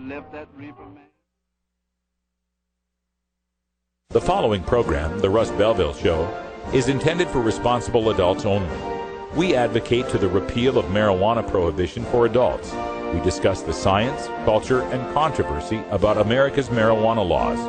left that reefer, man. The following program, The Russ Belville Show, is intended for responsible adults only. We advocate to the repeal of marijuana prohibition for adults. We discuss the science, culture, and controversy about America's marijuana laws.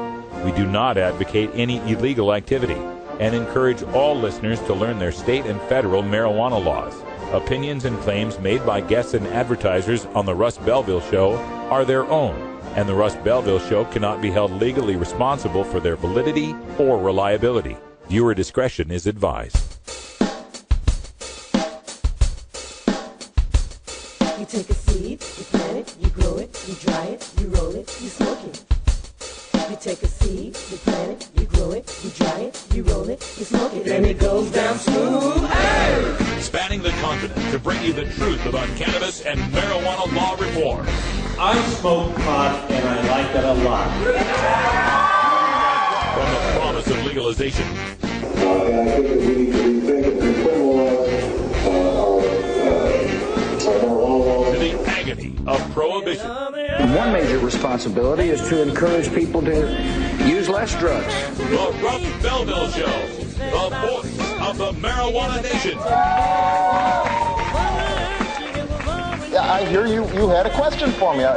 We do not advocate any illegal activity and encourage all listeners to learn their state and federal marijuana laws. Opinions and claims made by guests and advertisers on The Russ Belville Show are their own, and The Russ Belville Show cannot be held legally responsible for their validity or reliability. Viewer discretion is advised. You take a seed, you plant it, you grow it, you dry it, you roll it, you smoke it. You take a seed, you plant it, you grow it, you dry it, you roll it, you smoke it, and it goes down smooth. Hey! Spanning the continent to bring you the truth about cannabis and marijuana law reform. I smoke pot and I like it a lot. From the promise of legalization. And I think that we need to rethink and decriminalize our marijuana laws. To the agony of prohibition. One major responsibility is to encourage people to use less drugs. The Russ Belville Show, the voice of the marijuana nation. Yeah, I hear you had a question for me. Now,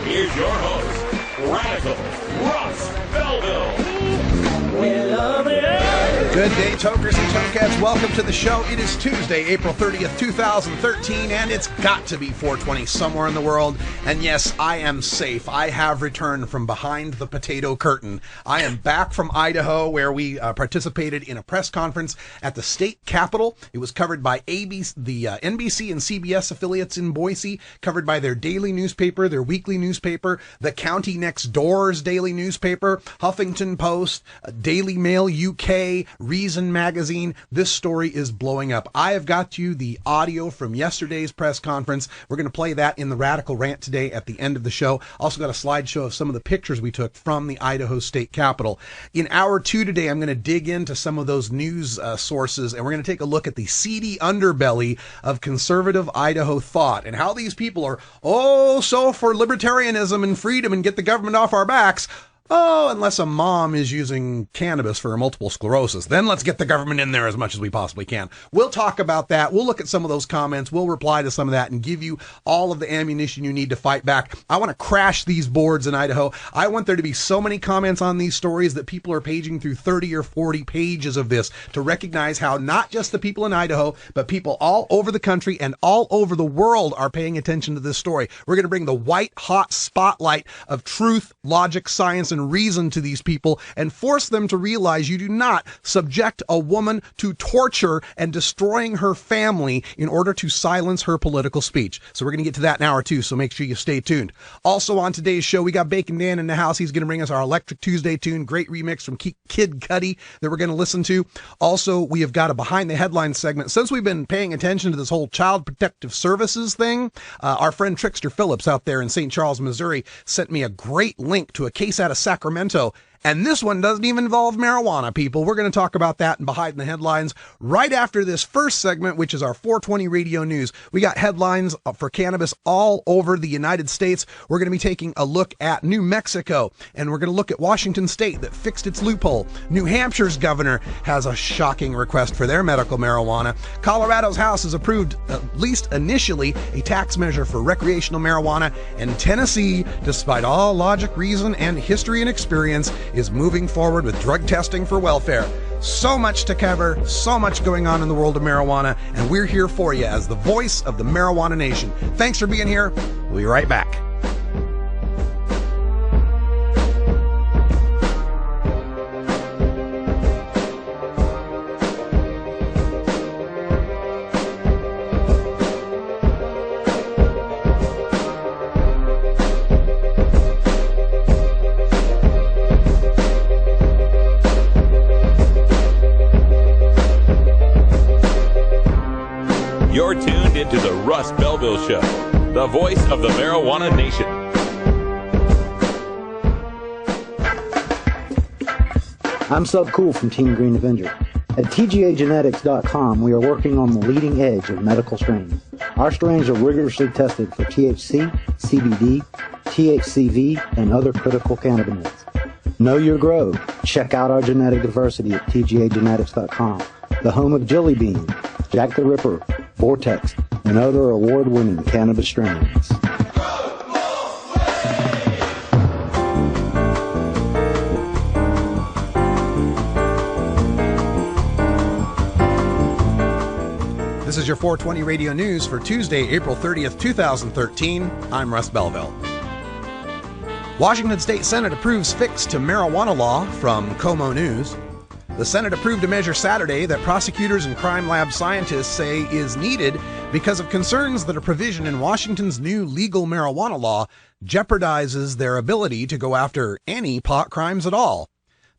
here's your host, Radical Russ Belville. Good day, tokers and tokats. Welcome to the show. It is Tuesday, April 30th, 2013, and it's got to be 420 somewhere in the world. And yes, I am safe. I have returned from behind the potato curtain. I am back from Idaho, where we participated in a press conference at the state capitol. It was covered by ABC, the NBC and CBS affiliates in Boise, covered by their daily newspaper, their weekly newspaper, the county next door's daily newspaper, Huffington Post, Daily Mail UK, Reason Magazine. This story is blowing up. I have got you the audio from yesterday's press conference. We're going to play that in the Radical Rant today at the end of the show. Also got a slideshow of some of the pictures we took from the Idaho State Capitol. In hour two today, I'm going to dig into some of those news sources, and we're going to take a look at the seedy underbelly of conservative Idaho thought and how these people are, so for libertarianism and freedom and get the government off our backs. Oh, unless a mom is using cannabis for multiple sclerosis, then let's get the government in there as much as we possibly can. We'll talk about that. We'll look at some of those comments. We'll reply to some of that and give you all of the ammunition you need to fight back. I want to crash these boards in Idaho. I want there to be so many comments on these stories that people are paging through 30 or 40 pages of this to recognize how not just the people in Idaho, but people all over the country and all over the world are paying attention to this story. We're going to bring the white hot spotlight of truth, logic, science, and reason to these people and force them to realize you do not subject a woman to torture and destroying her family in order to silence her political speech. So we're going to get to that in hour two, so make sure you stay tuned. Also on today's show, we got Bacon Dan in the house. He's going to bring us our Electric Tuesday tune, great remix from Kid Cudi that we're going to listen to. Also, we have got a Behind the Headlines segment. Since we've been paying attention to this whole Child Protective Services thing, our friend Trickster Phillips out there in St. Charles, Missouri, sent me a great link to a case out of Sacramento. And this one doesn't even involve marijuana, people. We're going to talk about that in Behind the Headlines right after this first segment, which is our 420 radio news. We got headlines for cannabis all over the United States. We're going to be taking a look at New Mexico, and we're going to look at Washington State that fixed its loophole. New Hampshire's governor has a shocking request for their medical marijuana. Colorado's House has approved, at least initially, a tax measure for recreational marijuana. And Tennessee, despite all logic, reason, and history and experience, is moving forward with drug testing for welfare. So much to cover, so much going on in the world of marijuana, and we're here for you as the voice of the marijuana nation. Thanks for being here. We'll be right back. You're tuned into the Russ Belville Show, the voice of the marijuana nation. I'm Sub Cool from Team Green Avenger. At TGAgenetics.com, we are working on the leading edge of medical strains. Our strains are rigorously tested for THC, CBD, THCV, and other critical cannabinoids. Know your grow. Check out our genetic diversity at TGAgenetics.com, the home of Jelly Bean, Jack the Ripper, Vortex, and other award-winning cannabis strains. This is your 420 Radio News for Tuesday, April 30th, 2013. I'm Russ Belville. Washington State Senate approves fix to marijuana law from Como News. The Senate approved a measure Saturday that prosecutors and crime lab scientists say is needed because of concerns that a provision in Washington's new legal marijuana law jeopardizes their ability to go after any pot crimes at all.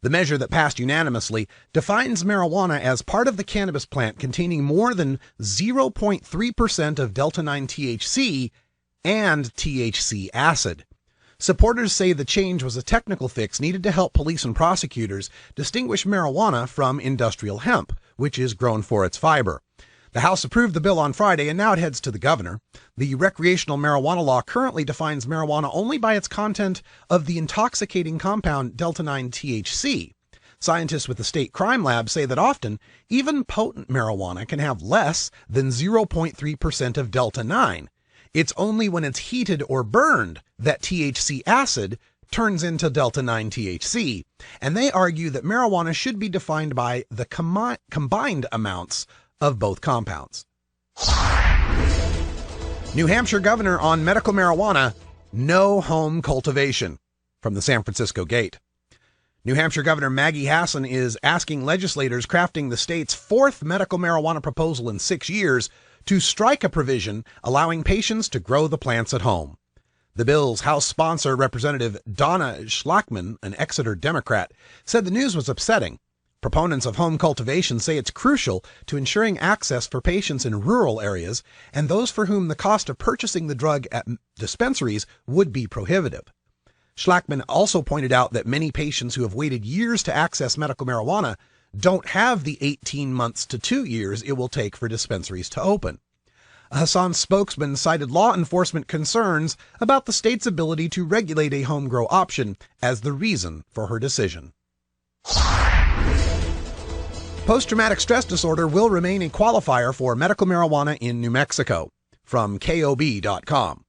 The measure that passed unanimously defines marijuana as part of the cannabis plant containing more than 0.3% of Delta-9 THC and THC acid. Supporters say the change was a technical fix needed to help police and prosecutors distinguish marijuana from industrial hemp, which is grown for its fiber. The House approved the bill on Friday, and now it heads to the governor. The recreational marijuana law currently defines marijuana only by its content of the intoxicating compound Delta-9 THC. Scientists with the state crime lab say that often, even potent marijuana can have less than 0.3% of Delta-9. It's only when it's heated or burned that THC acid turns into Delta-9 THC, and they argue that marijuana should be defined by the combined amounts of both compounds. New Hampshire governor on medical marijuana, no home cultivation, from the San Francisco Gate. New Hampshire Governor Maggie Hassan is asking legislators crafting the state's fourth medical marijuana proposal in 6 years to strike a provision allowing patients to grow the plants at home. The bill's House sponsor, Representative Donna Schlachman, an Exeter Democrat, said the news was upsetting. Proponents of home cultivation say it's crucial to ensuring access for patients in rural areas and those for whom the cost of purchasing the drug at dispensaries would be prohibitive. Schlachman also pointed out that many patients who have waited years to access medical marijuana don't have the 18 months to 2 years it will take for dispensaries to open. A Hassan spokesman cited law enforcement concerns about the state's ability to regulate a home grow option as the reason for her decision. Post-traumatic stress disorder will remain a qualifier for medical marijuana in New Mexico, from KOB.com.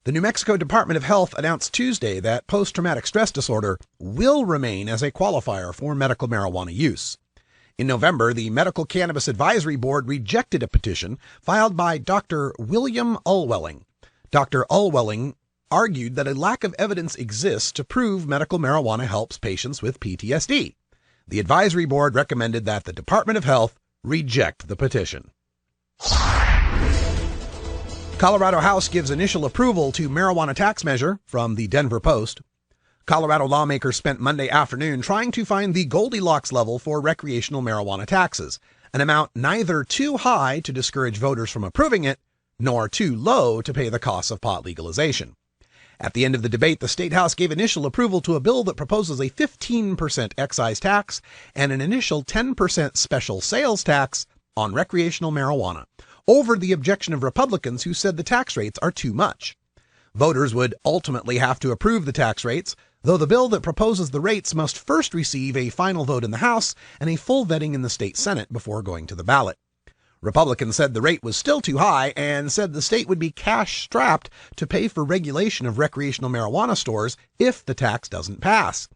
The New Mexico Department of Health announced Tuesday that post-traumatic stress disorder will remain as a qualifier for medical marijuana use. In November, the Medical Cannabis Advisory Board rejected a petition filed by Dr. William Ulwelling. Dr. Ulwelling argued that a lack of evidence exists to prove medical marijuana helps patients with PTSD. The advisory board recommended that the Department of Health reject the petition. Colorado House gives initial approval to marijuana tax measure, from the Denver Post. Colorado lawmakers spent Monday afternoon trying to find the Goldilocks level for recreational marijuana taxes, an amount neither too high to discourage voters from approving it, nor too low to pay the costs of pot legalization. At the end of the debate, the State House gave initial approval to a bill that proposes a 15% excise tax and an initial 10% special sales tax on recreational marijuana, over the objection of Republicans who said the tax rates are too much. Voters would ultimately have to approve the tax rates, though the bill that proposes the rates must first receive a final vote in the House and a full vetting in the state Senate before going to the ballot. Republicans said the rate was still too high and said the state would be cash-strapped to pay for regulation of recreational marijuana stores if the tax doesn't pass.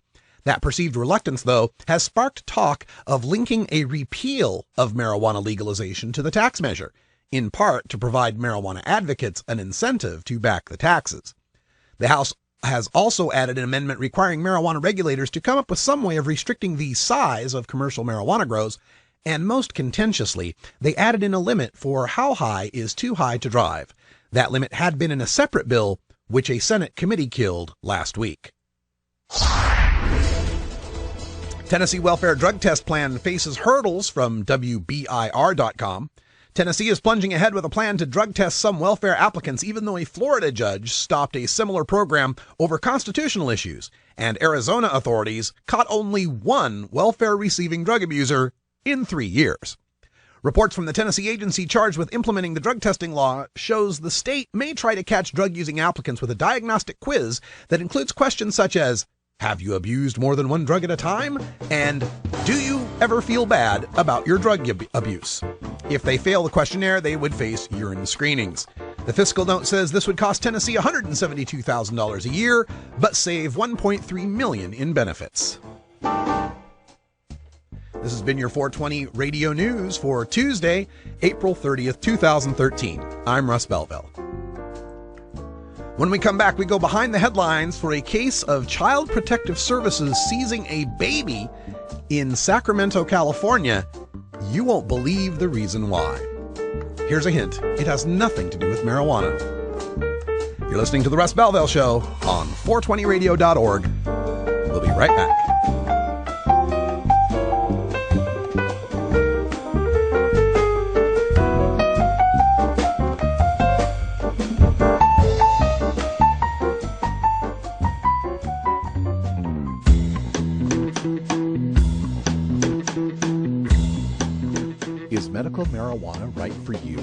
That perceived reluctance, though, has sparked talk of linking a repeal of marijuana legalization to the tax measure, in part to provide marijuana advocates an incentive to back the taxes. The House has also added an amendment requiring marijuana regulators to come up with some way of restricting the size of commercial marijuana grows, and most contentiously, they added in a limit for how high is too high to drive. That limit had been in a separate bill, which a Senate committee killed last week. Tennessee welfare drug test plan faces hurdles, from WBIR.com. Tennessee is plunging ahead with a plan to drug test some welfare applicants, even though a Florida judge stopped a similar program over constitutional issues, and Arizona authorities caught only one welfare-receiving drug abuser in 3 years. Reports from the Tennessee agency charged with implementing the drug testing law shows the state may try to catch drug-using applicants with a diagnostic quiz that includes questions such as, have you abused more than one drug at a time? And do you ever feel bad about your drug abuse? If they fail the questionnaire, they would face urine screenings. The fiscal note says this would cost Tennessee $172,000 a year, but save $1.3 million in benefits. This has been your 420 Radio News for Tuesday, April 30th, 2013. I'm Russ Belville. When we come back, we go behind the headlines for a case of Child Protective Services seizing a baby in Sacramento, California. You won't believe the reason why. Here's a hint. It has nothing to do with marijuana. You're listening to The Russ Belville Show on 420radio.org. We'll be right back. Is medical marijuana right for you?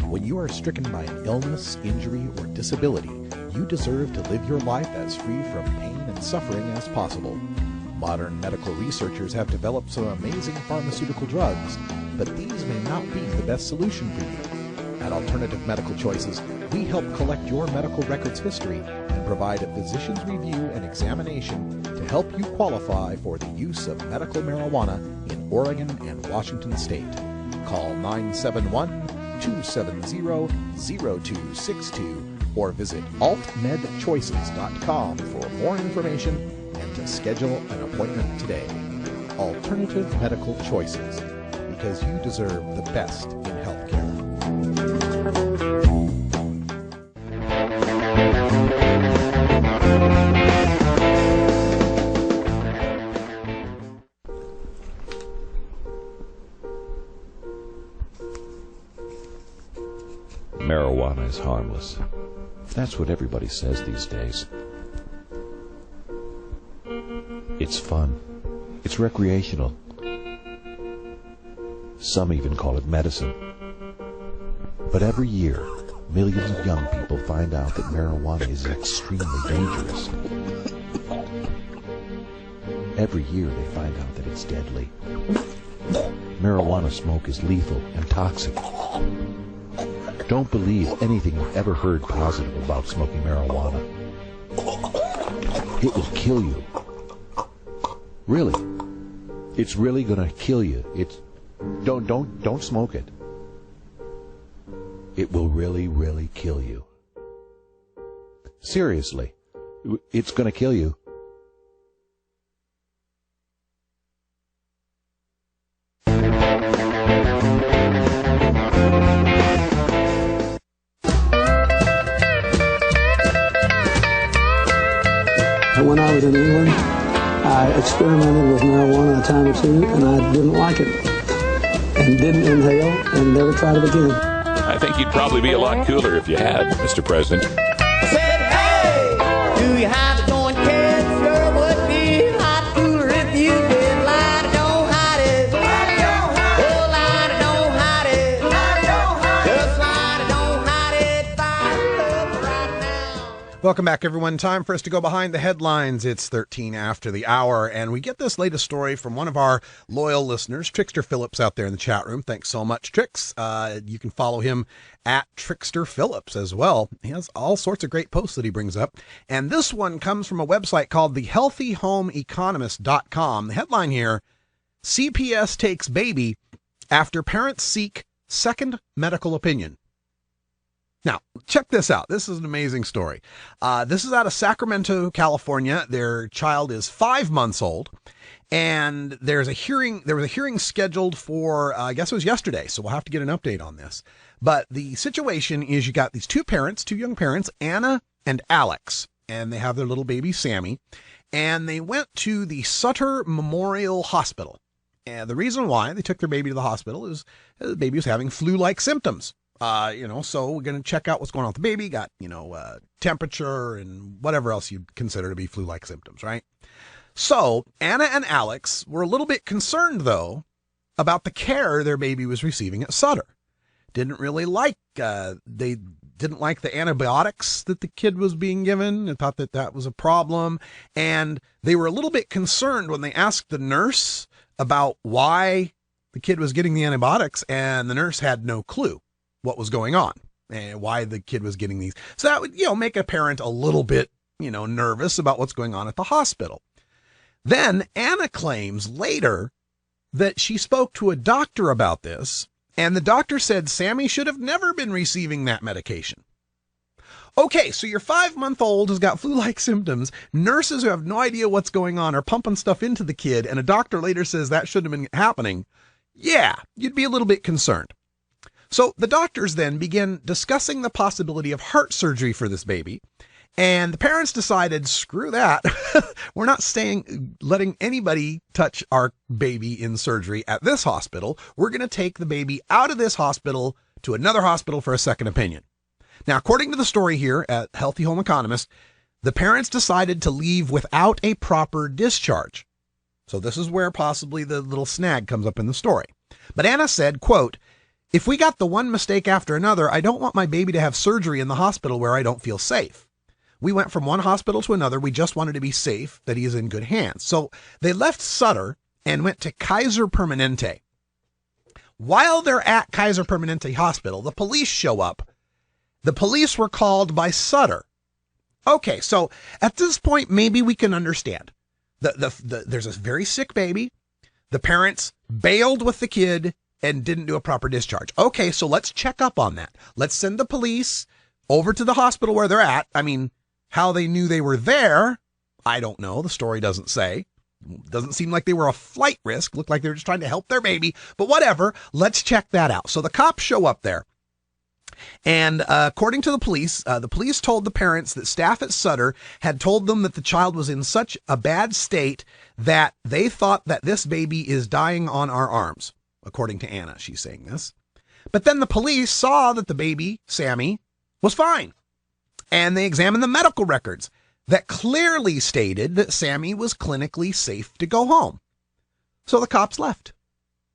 When you are stricken by an illness, injury, or disability, you deserve to live your life as free from pain and suffering as possible. Modern medical researchers have developed some amazing pharmaceutical drugs, but these may not be the best solution for you. At Alternative Medical Choices, we help collect your medical records history and provide a physician's review and examination to help you qualify for the use of medical marijuana in Oregon and Washington State. Call 971-270-0262 or visit altmedchoices.com for more information and to schedule an appointment today. Alternative Medical Choices, because you deserve the best in healthcare. Marijuana is harmless. That's what everybody says these days. It's fun. It's recreational. Some even call it medicine. But every year, millions of young people find out that marijuana is extremely dangerous. Every year they find out that it's deadly. Marijuana smoke is lethal and toxic. Don't believe anything you've ever heard positive about smoking marijuana. It will kill you. Really. It's really gonna kill you. Don't smoke it. It will really, really kill you. Seriously. It's gonna kill you. When I was in England, I experimented with marijuana a time or two, and I didn't like it, and didn't inhale, and never tried it again. I think you'd probably be a lot cooler if you had, Mr. President. Said, hey, do you have a joint, kid? Sure would be a lot cooler if you did. Light it, don't hide it. Light it, don't hide it. Oh, light it, don't hide it. Light it, don't hide it. Just light it, don't hide it. Find love right now. Welcome back, everyone. Time for us to go behind the headlines. It's 13 after the hour, and we get this latest story from one of our loyal listeners, Trickster Phillips, out there in the chat room. Thanks so much, Trix. You can follow him at Trickster Phillips as well. He has all sorts of great posts that he brings up, and this one comes from a website called thehealthyhomeeconomist.com. The headline here, CPS takes baby after parents seek second medical opinion. Now, check this out. This is an amazing story. This is out of Sacramento, California. Their child is 5 months old, and there was a hearing scheduled for, I guess it was yesterday, so we'll have to get an update on this. But the situation is you got these two young parents, Anna and Alex, and they have their little baby, Sammy, and they went to the Sutter Memorial Hospital. And the reason why they took their baby to the hospital is the baby was having flu-like symptoms. So we're going to check out what's going on with the baby. Got, temperature and whatever else you'd consider to be flu-like symptoms, right? So Anna and Alex were a little bit concerned, though, about the care their baby was receiving at Sutter. Didn't really like, they didn't like the antibiotics that the kid was being given and thought that that was a problem. And they were a little bit concerned when they asked the nurse about why the kid was getting the antibiotics, and the nurse had no clue what was going on and why the kid was getting these. So that would, make a parent a little bit, nervous about what's going on at the hospital. Then Anna claims later that she spoke to a doctor about this, and the doctor said Sammy should have never been receiving that medication. Okay, so your 5-month-old has got flu-like symptoms. Nurses who have no idea what's going on are pumping stuff into the kid, and a doctor later says that shouldn't have been happening. Yeah, you'd be a little bit concerned. So the doctors then began discussing the possibility of heart surgery for this baby, and the parents decided, screw that. We're not letting anybody touch our baby in surgery at this hospital. We're going to take the baby out of this hospital to another hospital for a second opinion. Now, according to the story here at Healthy Home Economist, the parents decided to leave without a proper discharge. So this is where possibly the little snag comes up in the story. But Anna said, quote, "If we got the one mistake after another, I don't want my baby to have surgery in the hospital where I don't feel safe. We went from one hospital to another. We just wanted to be safe that he is in good hands." So they left Sutter and went to Kaiser Permanente. While they're at Kaiser Permanente Hospital, the police show up. The police were called by Sutter. Okay, so at this point, maybe we can understand. There's a very sick baby. The parents bailed with the kid and didn't do a proper discharge. Okay, so let's check up on that. Let's send the police over to the hospital where they're at. I mean, how they knew they were there, I don't know. The story doesn't say. Doesn't seem like they were a flight risk. Looked like they were just trying to help their baby. But whatever, let's check that out. So the cops show up there. And according to the police told the parents that staff at Sutter had told them that the child was in such a bad state that they thought that this baby is dying on our arms. According to Anna, she's saying this. But then the police saw that the baby, Sammy, was fine. And they examined the medical records that clearly stated that Sammy was clinically safe to go home. So the cops left.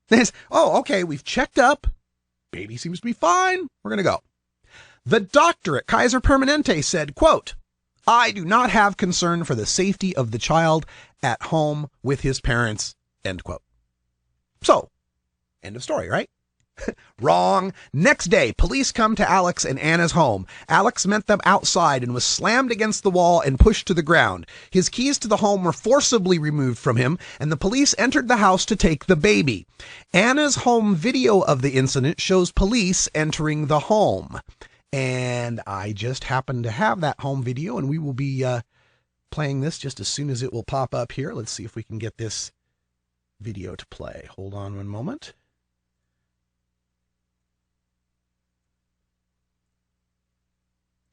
They said, oh, okay, we've checked up. Baby seems to be fine. We're going to go. The doctor at Kaiser Permanente said, quote, "I do not have concern for the safety of the child at home with his parents," end quote. So, end of story, right? Wrong. Next day, police come to Alex and Anna's home. Alex met them outside and was slammed against the wall and pushed to the ground. His keys to the home were forcibly removed from him, and the police entered the house to take the baby. Anna's home video of the incident shows police entering the home. And I just happen to have that home video, and we will be playing this just as soon as it will pop up here. Let's see if we can get this video to play. Hold on one moment.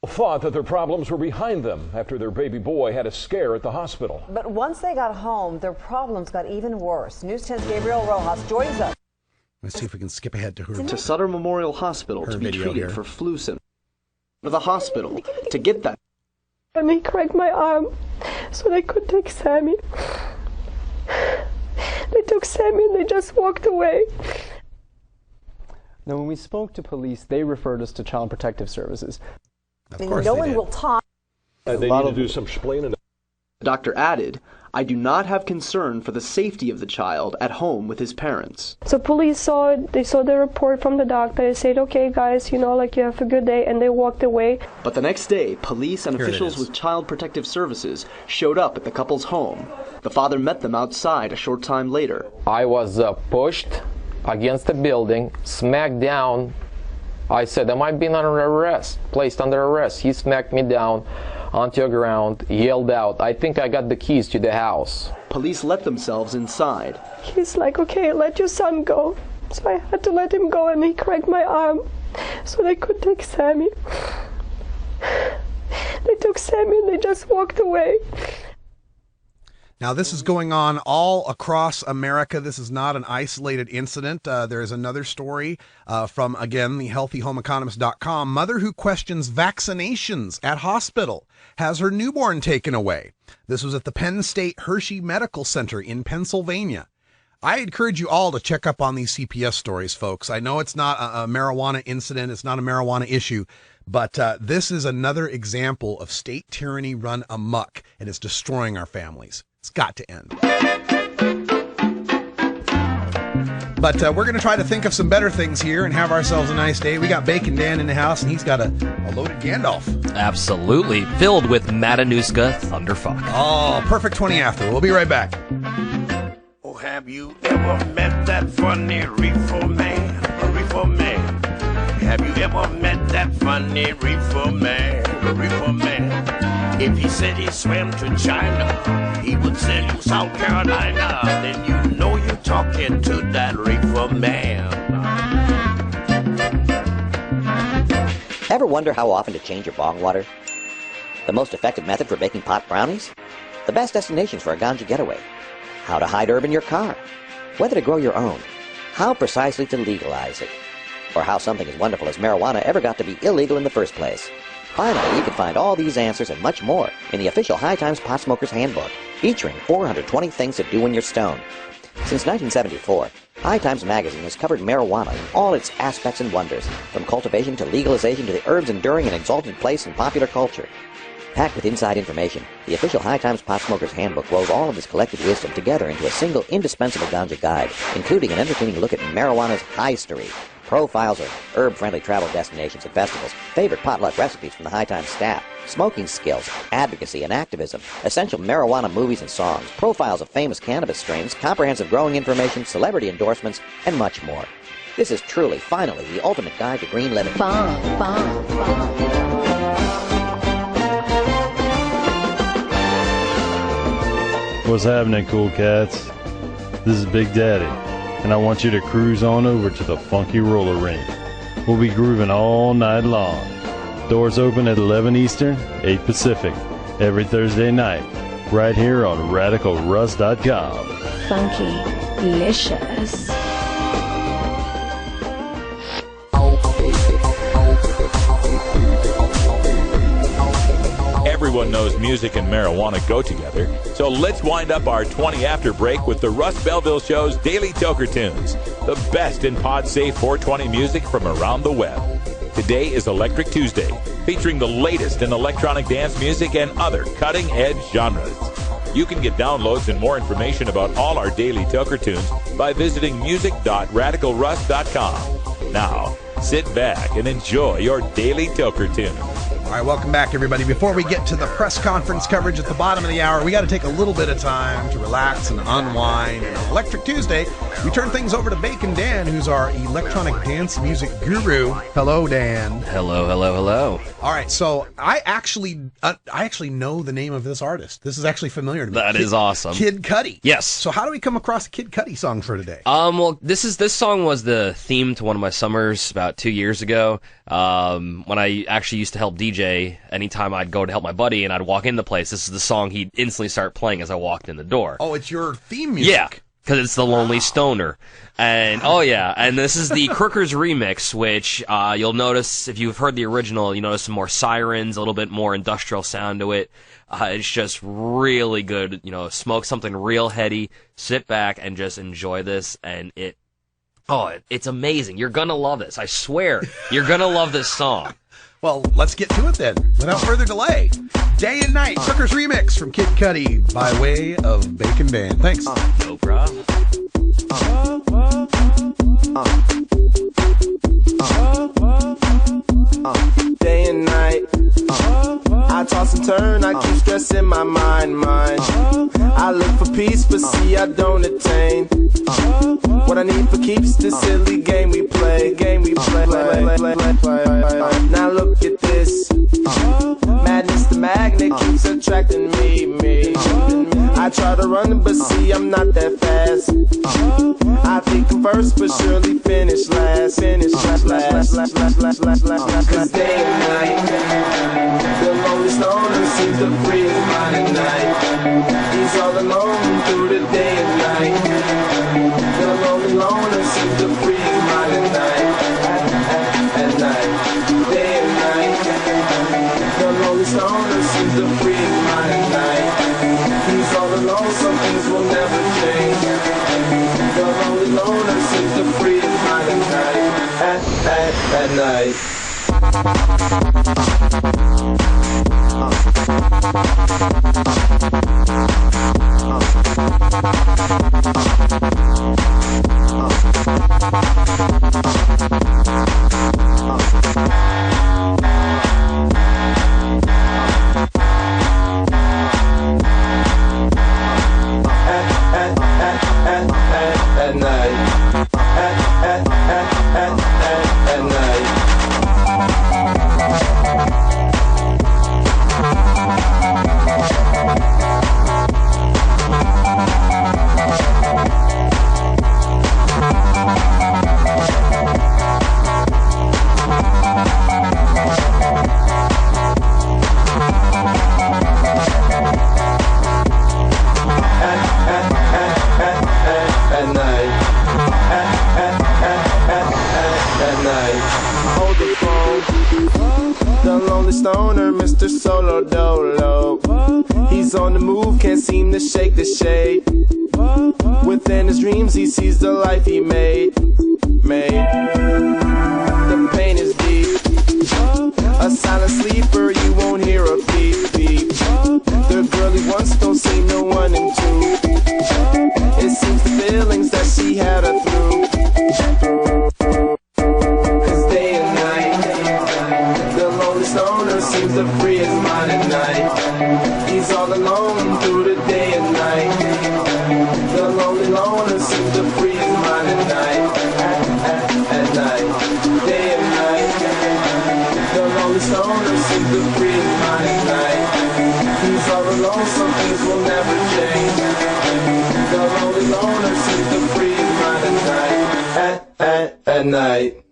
Thought that their problems were behind them after their baby boy had a scare at the hospital. But once they got home, their problems got even worse. News 10's Gabriel Rojas joins us. Let's see if we can skip ahead to her. To Sutter Memorial Hospital to be treated here for flu symptoms. To the hospital to get that. And they cracked my arm so they could take Sammy. They took Sammy and they just walked away. Now, when we spoke to police, they referred us to Child Protective Services. Of course no one will talk. They need to do some explaining. The doctor added, "I do not have concern for the safety of the child at home with his parents." So police saw it, they saw the report from the doctor, they said, okay guys, you have a good day, and they walked away. But the next day, police and officials with Child Protective Services showed up at the couple's home. The father met them outside a short time later. I was pushed against the building, smacked down. I said, am I being under arrest, placed under arrest? He smacked me down onto the ground, yelled out, I think I got the keys to the house. Police let themselves inside. He's like, okay, let your son go. So I had to let him go, and he cracked my arm so they could take Sammy. They took Sammy and they just walked away. Now, this is going on all across America. This is not an isolated incident. There is another story from, again, the healthyhomeeconomist.com. Mother who questions vaccinations at hospital has her newborn taken away. This was at the Penn State Hershey Medical Center in Pennsylvania. I encourage you all to check up on these CPS stories, folks. I know it's not a marijuana incident. It's not a marijuana issue. But this is another example of state tyranny run amok, and it's destroying our families. It's got to end. But we're going to try to think of some better things here and have ourselves a nice day. We got Bacon Dan in the house, and he's got a loaded Gandalf. Absolutely. Filled with Matanuska Thunderfuck. Oh, perfect 20 after. We'll be right back. Oh, have you ever met that funny reefer man? A reefer man. Have you ever met that funny reefer man? A reefer man. If he said he swam to China, he would sell you South Carolina. Then you know you're talking to that reefer man. Ever wonder how often to change your bong water? The most effective method for baking pot brownies? The best destinations for a ganja getaway? How to hide herb in your car? Whether to grow your own? How precisely to legalize it? Or how something as wonderful as marijuana ever got to be illegal in the first place? Finally, you can find all these answers and much more in the official High Times Pot Smoker's Handbook, featuring 420 things to do when you're stoned. Since 1974, High Times magazine has covered marijuana in all its aspects and wonders, from cultivation to legalization to the herb's enduring and exalted place in popular culture. Packed with inside information, the official High Times Pot Smoker's Handbook rolls all of this collected wisdom together into a single indispensable ganja guide, including an entertaining look at marijuana's history, profiles of herb-friendly travel destinations and festivals, favorite potluck recipes from the High Times staff, smoking skills, advocacy and activism, essential marijuana movies and songs, profiles of famous cannabis strains, comprehensive growing information, celebrity endorsements, and much more. This is truly, finally, the ultimate guide to green living. What's happening, cool cats? This is Big Daddy, and I want you to cruise on over to the Funky Roller Rink. We'll be grooving all night long. Doors open at 11 Eastern, 8 Pacific, every Thursday night, right here on RadicalRuss.com. Funky-licious. Everyone knows music and marijuana go together, so let's wind up our 20 after break with the Russ Belville Show's Daily Toker Tunes, the best in pod-safe 420 music from around the web. Today is Electric Tuesday, featuring the latest in electronic dance music and other cutting-edge genres. You can get downloads and more information about all our Daily Toker Tunes by visiting music.radicalruss.com. Now, sit back and enjoy your Daily Toker Tunes. All right, welcome back, everybody. Before we get to the press conference coverage at the bottom of the hour, we got to take a little bit of time to relax and unwind. And on Electric Tuesday, we turn things over to Bacon Dan, who's our electronic dance music guru. Hello, Dan. Hello, hello, hello. All right, so I actually know the name of this artist. This is actually familiar to me. That is awesome. Kid Cudi. Yes. So how do we come across a Kid Cudi song for today? Well, this song was the theme to one of my summers about 2 years ago. When I actually used to help DJ, anytime I'd go to help my buddy and I'd walk in the place, this is the song he'd instantly start playing as I walked in the door. Oh, it's your theme music. Yeah, because it's the Lonely Stoner. And, oh yeah, and this is the Crookers remix, which, you'll notice, if you've heard the original, you notice some more sirens, a little bit more industrial sound to it. It's just really good, smoke something real heady, sit back and just enjoy this, and it's amazing. You're gonna love this. I swear. You're gonna love this song. Well, let's get to it then. Without further delay, Day and Night, Crookers remix from Kid Cudi by way of Bacon Dan. Thanks. No problem. Day and night, I toss and turn, I keep stressing my mind. I look for peace, but see I don't attain. What I need for keeps this silly game we play. Now look at this, madness the magnet keeps attracting me. I try to run, but see I'm not that fast. I think I'm first, but surely finish last. Cause day and night, the lonely stoner seems to free his mind at night. He's all alone through the day and night. The lonely loner seems to free his mind at night. At night, day and night, the lonely stoner seems to free his mind at night. He's all alone, some things will never change. The at night. At night. Stoner, Mr. Solo Dolo. He's on the move, can't seem to shake the shade. Within his dreams, he sees the life he made. The pain is deep. A silent sleeper, you won't hear a beep beep. The girl he wants don't seem to one and two. It seems the feelings that she had her through. Seems to free his mind at night. He's all alone through the day and night. The lonely loner seems to free his mind at night. At night, day and night. The lonely stoner seems to free his mind at night. He's all alone, some things will never change. The lonely loner seems to free his mind at night.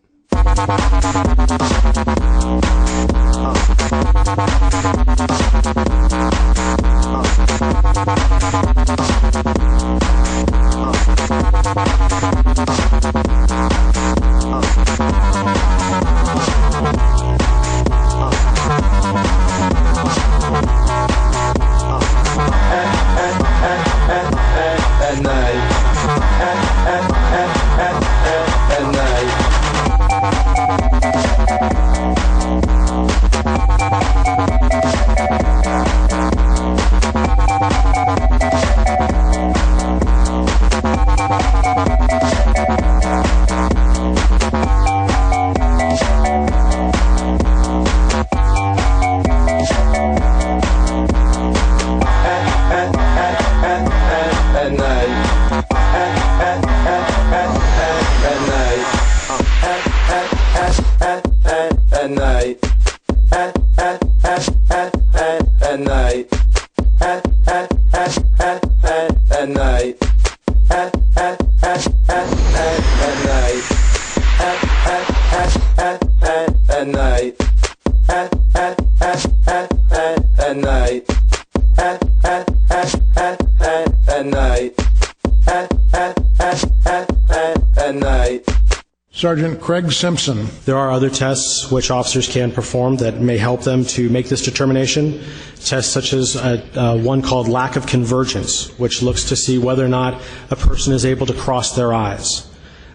Sergeant Craig Simpson. There are other tests which officers can perform that may help them to make this determination. Tests such as one called lack of convergence, which looks to see whether or not a person is able to cross their eyes.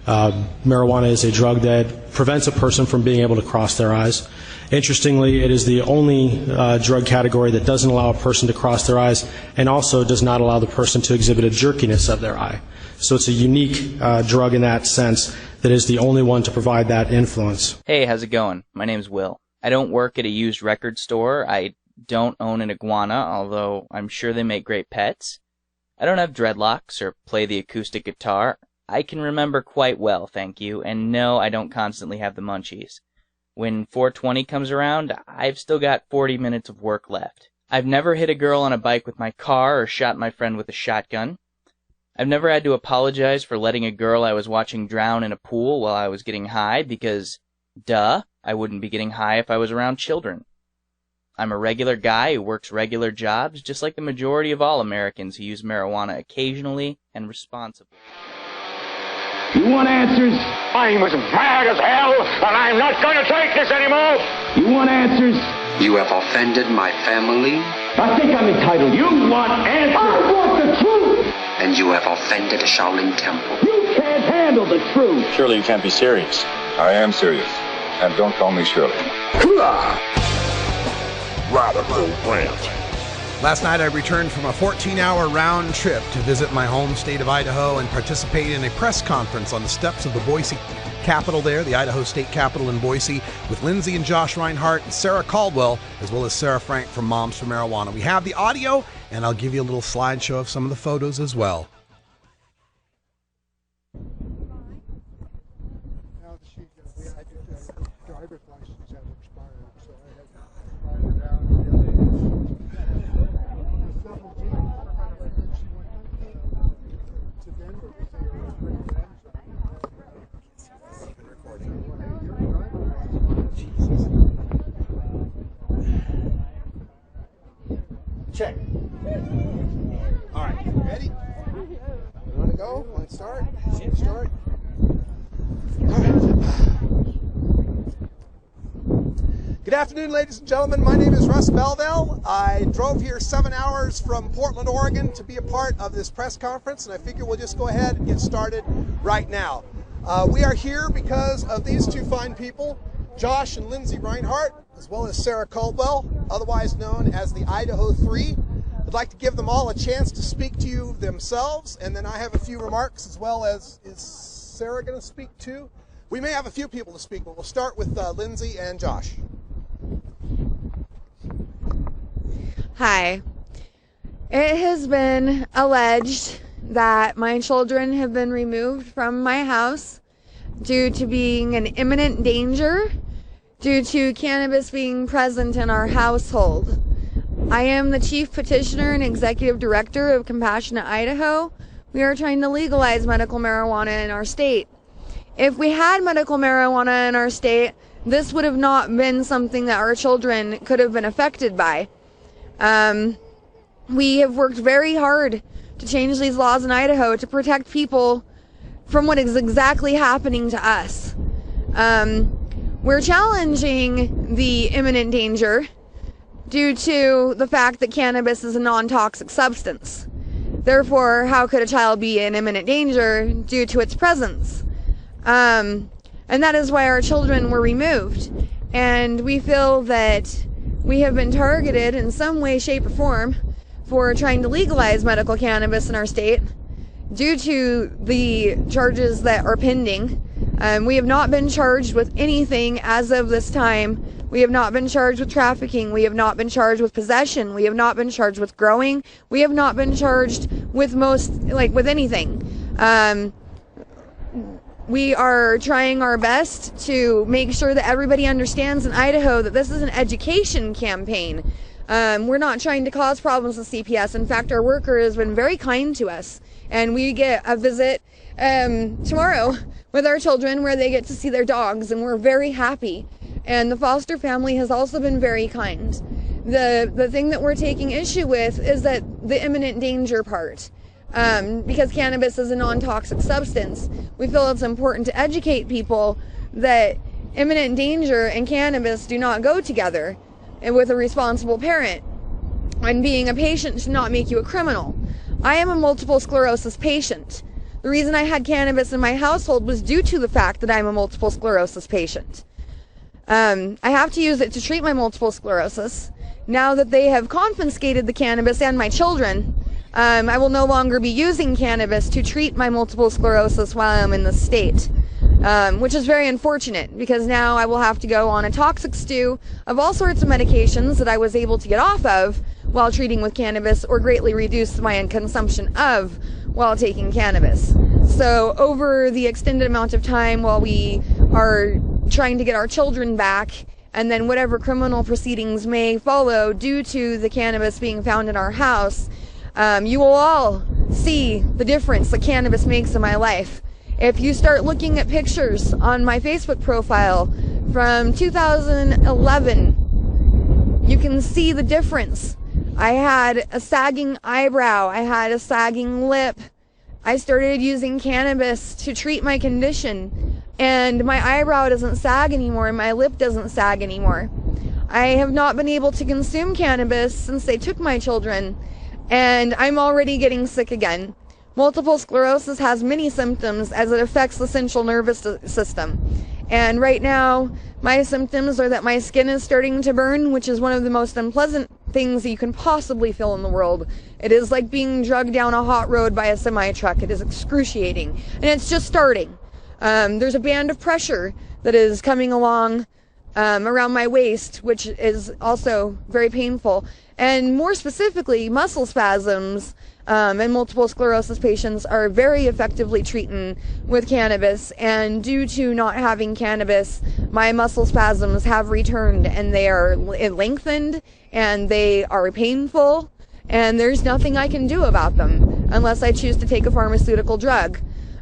Marijuana is a drug that prevents a person from being able to cross their eyes. Interestingly, it is the only drug category that doesn't allow a person to cross their eyes and also does not allow the person to exhibit a jerkiness of their eye. So it's a unique drug in that sense that is the only one to provide that influence. Hey, how's it going? My name's Will. I don't work at a used record store. I don't own an iguana, although I'm sure they make great pets. I don't have dreadlocks or play the acoustic guitar. I can remember quite well, thank you, and no, I don't constantly have the munchies. When 420 comes around, I've still got 40 minutes of work left. I've never hit a girl on a bike with my car or shot my friend with a shotgun. I've never had to apologize for letting a girl I was watching drown in a pool while I was getting high because, duh, I wouldn't be getting high if I was around children. I'm a regular guy who works regular jobs, just like the majority of all Americans who use marijuana occasionally and responsibly. You want answers? I'm as mad as hell, and I'm not going to take this anymore! You want answers? You have offended my family. I think I'm entitled. You want answers? I want the truth! And you have offended a Shaolin temple. You can't handle the truth! Surely you can't be serious. I am serious. And don't call me Shirley. Radical Rant. Last night I returned from a 14-hour round trip to visit my home state of Idaho and participate in a press conference on the steps of the Boise Capitol there, the Idaho State Capitol in Boise, with Lindsey and Josh Rinehart and Sarah Caldwell, as well as Sarah Frank from Moms for Marijuana. We have the audio, and I'll give you a little slideshow of some of the photos as well. Check. All right, ready? You want to go? Want to start? Start. All right. Good afternoon, ladies and gentlemen. My name is Russ Belville. I drove here 7 hours from Portland, Oregon to be a part of this press conference, and I figure we'll just go ahead and get started right now. We are here because of these two fine people, Josh and Lindsey Rinehart, as well as Sarah Caldwell, otherwise known as the Idaho Three. I'd like to give them all a chance to speak to you themselves, and then I have a few remarks, as well as, is Sarah going to speak too? We may have a few people to speak, but we'll start with Lindsey and Josh. Hi. It has been alleged that my children have been removed from my house due to being in imminent danger due to cannabis being present in our household. I am the chief petitioner and executive director of Compassionate Idaho. We are trying to legalize medical marijuana in our state. If we had medical marijuana in our state, this would have not been something that our children could have been affected by. We have worked very hard to change these laws in Idaho to protect people from what is exactly happening to us. We're challenging the imminent danger due to the fact that cannabis is a non-toxic substance. Therefore, how could a child be in imminent danger due to its presence? And that is why our children were removed. And we feel that we have been targeted in some way, shape, or form for trying to legalize medical cannabis in our state due to the charges that are pending. We have not been charged with anything as of this time. We have not been charged with trafficking. We have not been charged with possession. We have not been charged with growing. We have not been charged with with anything. We are trying our best to make sure that everybody understands in Idaho that this is an education campaign. We're not trying to cause problems with CPS. In fact, our worker has been very kind to us. And we get a visit tomorrow with our children where they get to see their dogs, and we're very happy. And the foster family has also been very kind. The thing that we're taking issue with is that the imminent danger part. Because cannabis is a non-toxic substance, we feel it's important to educate people that imminent danger and cannabis do not go together, and with a responsible parent. And being a patient should not make you a criminal. I am a multiple sclerosis patient. The reason I had cannabis in my household was due to the fact that I'm a multiple sclerosis patient. I have to use it to treat my multiple sclerosis. Now that they have confiscated the cannabis and my children, I will no longer be using cannabis to treat my multiple sclerosis while I'm in the state. Which is very unfortunate, because now I will have to go on a toxic stew of all sorts of medications that I was able to get off of while treating with cannabis, or greatly reduce my consumption of while taking cannabis. So over the extended amount of time while we are trying to get our children back, and then whatever criminal proceedings may follow due to the cannabis being found in our house, you will all see the difference that cannabis makes in my life. If you start looking at pictures on my Facebook profile from 2011, you can see the difference. I had a sagging eyebrow. I had a sagging lip. I started using cannabis to treat my condition, and my eyebrow doesn't sag anymore, and my lip doesn't sag anymore. I have not been able to consume cannabis since they took my children, and I'm already getting sick again. Multiple sclerosis has many symptoms as it affects the central nervous system. And right now, my symptoms are that my skin is starting to burn, which is one of the most unpleasant things that you can possibly feel in the world. It is like being dragged down a hot road by a semi-truck. It is excruciating. And it's just starting. There's a band of pressure that is coming along around my waist, which is also very painful. And more specifically, muscle spasms and multiple sclerosis patients are very effectively treated with cannabis. And due to not having cannabis, my muscle spasms have returned, and they are lengthened, and they are painful, and there's nothing I can do about them unless I choose to take a pharmaceutical drug.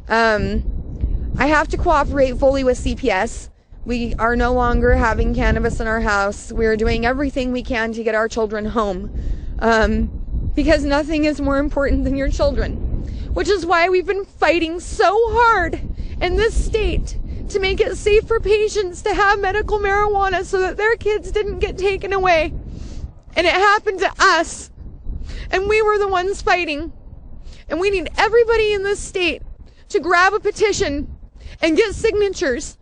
I have to cooperate fully with CPS. We are no longer having cannabis in our house. We are doing everything we can to get our children home. Because nothing is more important than your children. Which is why we've been fighting so hard in this state to make it safe for patients to have medical marijuana so that their kids didn't get taken away. And it happened to us. And we were the ones fighting. And we need everybody in this state to grab a petition and get signatures.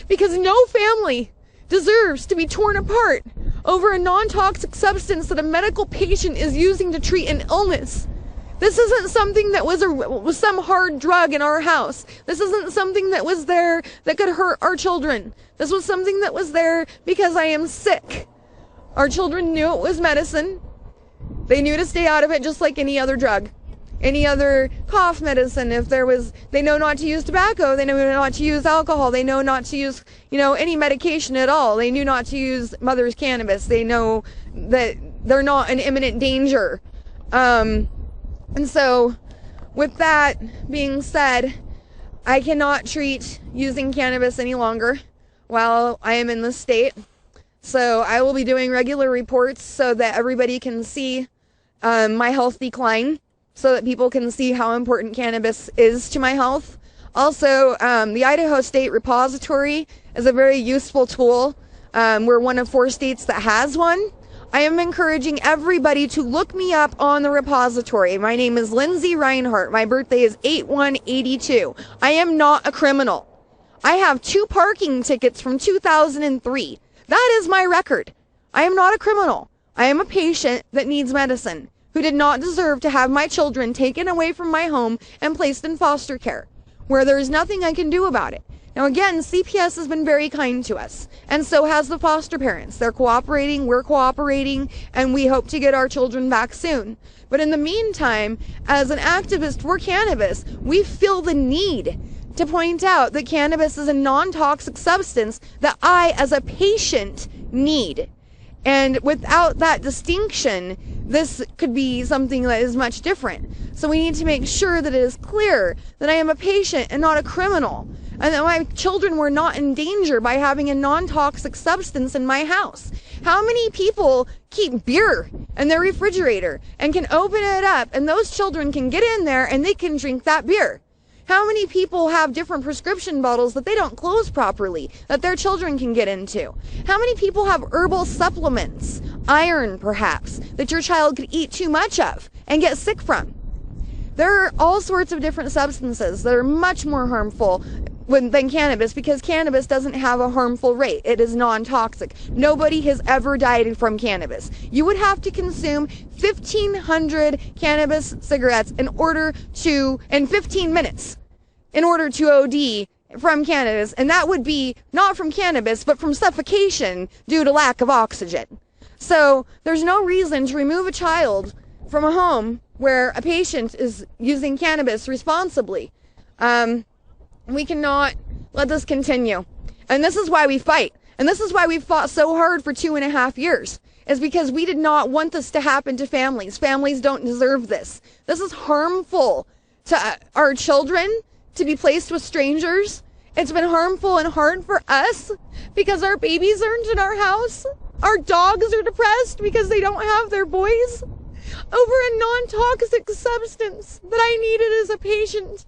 Because no family deserves to be torn apart over a non-toxic substance that a medical patient is using to treat an illness. This isn't something that was some hard drug in our house. This isn't something that was there that could hurt our children. This was something that was there because I am sick. Our children knew it was medicine. They knew to stay out of it just like any other drug. Any other cough medicine. If there was, they know not to use tobacco. They know not to use alcohol. They know not to use, any medication at all. They knew not to use mother's cannabis. They know that they're not an imminent danger. And so, with that being said, I cannot treat using cannabis any longer while I am in this state. So I will be doing regular reports so that everybody can see my health decline, so that people can see how important cannabis is to my health. Also, the Idaho State Repository is a very useful tool. We're one of 4 states that has one. I am encouraging everybody to look me up on the repository. My name is Lindsey Rinehart. My birthday is 8/1/82. I am not a criminal. I have 2 parking tickets from 2003. That is my record. I am not a criminal. I am a patient that needs medicine, who did not deserve to have my children taken away from my home and placed in foster care, where there is nothing I can do about it. Now again, CPS has been very kind to us, and so has the foster parents. They're cooperating, we're cooperating, and we hope to get our children back soon. But in the meantime, as an activist for cannabis, we feel the need to point out that cannabis is a non-toxic substance that I, as a patient, need. And without that distinction, this could be something that is much different. So we need to make sure that it is clear that I am a patient and not a criminal, and that my children were not in danger by having a non-toxic substance in my house. How many people keep beer in their refrigerator and can open it up, and those children can get in there and they can drink that beer? How many people have different prescription bottles that they don't close properly, that their children can get into? How many people have herbal supplements, iron perhaps, that your child could eat too much of and get sick from? There are all sorts of different substances that are much more harmful than cannabis, because cannabis doesn't have a harmful rate. It is non-toxic. Nobody has ever died from cannabis. You would have to consume 1,500 cannabis cigarettes in 15 minutes in order to OD from cannabis, and that would be not from cannabis, but from suffocation due to lack of oxygen. So there's no reason to remove a child from a home where a patient is using cannabis responsibly. We cannot let this continue. And this is why we fight. And this is why we fought so hard for 2.5 years. Is because we did not want this to happen to families. Families don't deserve this. This is harmful to our children to be placed with strangers. It's been harmful and hard for us because our babies aren't in our house. Our dogs are depressed because they don't have their boys over a non-toxic substance that I needed as a patient.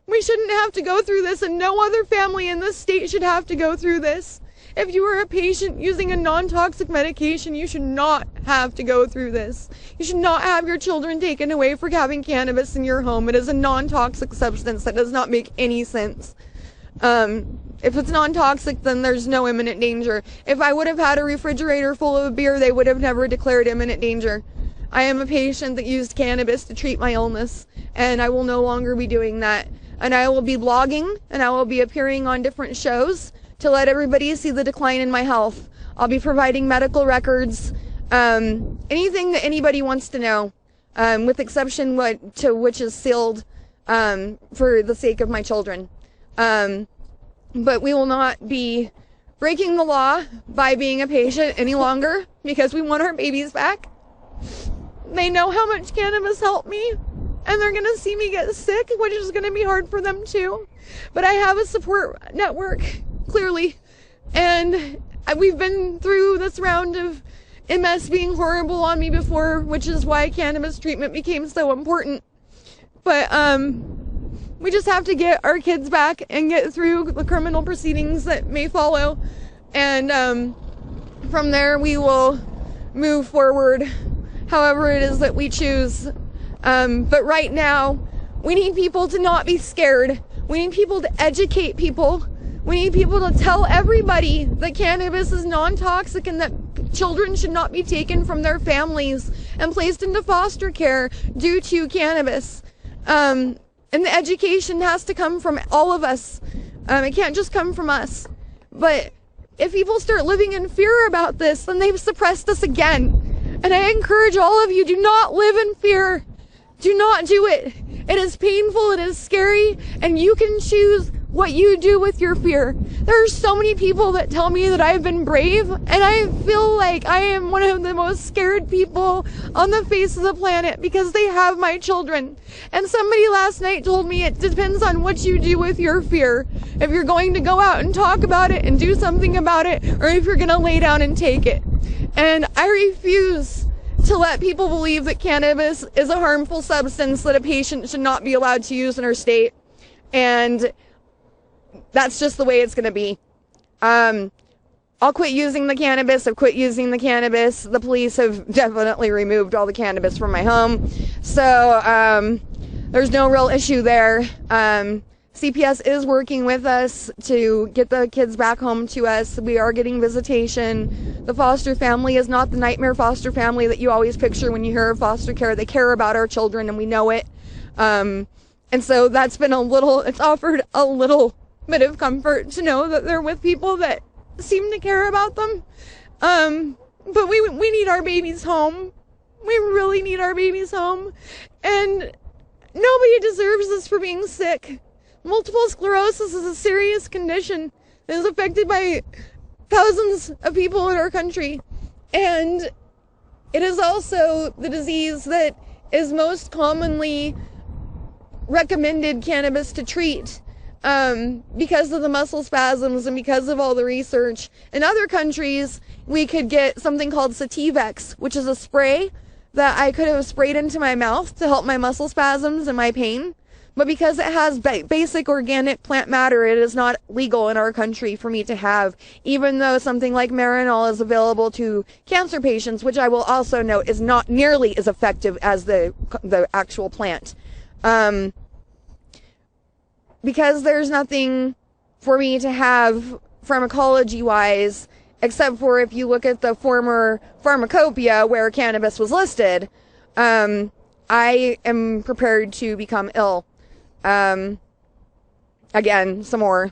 We shouldn't have to go through this, and no other family in this state should have to go through this. If you are a patient using a non-toxic medication, you should not have to go through this. You should not have your children taken away for having cannabis in your home. It is a non-toxic substance that does not make any sense. If it's non-toxic, then there's no imminent danger. If I would have had a refrigerator full of beer, they would have never declared imminent danger. I am a patient that used cannabis to treat my illness, and I will no longer be doing that. And I will be blogging, and I will be appearing on different shows to let everybody see the decline in my health. I'll be providing medical records, anything that anybody wants to know, with exception which is sealed for the sake of my children. But we will not be breaking the law by being a patient any longer because we want our babies back. They know how much cannabis helped me, and they're going to see me get sick, which is going to be hard for them too. But I have a support network, clearly, and we've been through this round of MS being horrible on me before, which is why cannabis treatment became so important. But we just have to get our kids back and get through the criminal proceedings that may follow, and from there we will move forward however it is that we choose. But right now we need people to not be scared. We need people to educate people. We need people to tell everybody that cannabis is non-toxic and that children should not be taken from their families and placed into foster care due to cannabis. And the education has to come from all of us. It can't just come from us. But if people start living in fear about this, then they've suppressed us again. And I encourage all of you, do not live in fear. Do not do it. It is painful, it is scary, and you can choose what you do with your fear. There are so many people that tell me that I've been brave, and I feel like I am one of the most scared people on the face of the planet because they have my children. And somebody last night told me it depends on what you do with your fear. If you're going to go out and talk about it and do something about it, or if you're going to lay down and take it. And I refuse to let people believe that cannabis is a harmful substance that a patient should not be allowed to use in our state. And that's just the way it's going to be. I'll quit using the cannabis. I've quit using the cannabis. The police have definitely removed all the cannabis from my home. So there's no real issue there. CPS is working with us to get the kids back home to us. We are getting visitation. The foster family is not the nightmare foster family that you always picture when you hear of foster care. They care about our children, and we know it. And so that's been it's offered a little bit of comfort to know that they're with people that seem to care about them. But we need our babies home. We really need our babies home. And nobody deserves this for being sick. Multiple sclerosis is a serious condition that is affected by thousands of people in our country. And it is also the disease that is most commonly recommended cannabis to treat because of the muscle spasms and because of all the research. In other countries, we could get something called Sativex, which is a spray that I could have sprayed into my mouth to help my muscle spasms and my pain. But because it has basic organic plant matter, it is not legal in our country for me to have, even though something like Marinol is available to cancer patients, which I will also note is not nearly as effective as the actual plant. Because there's nothing for me to have pharmacology-wise, except for if you look at the former pharmacopoeia where cannabis was listed, I am prepared to become ill. Again, some more.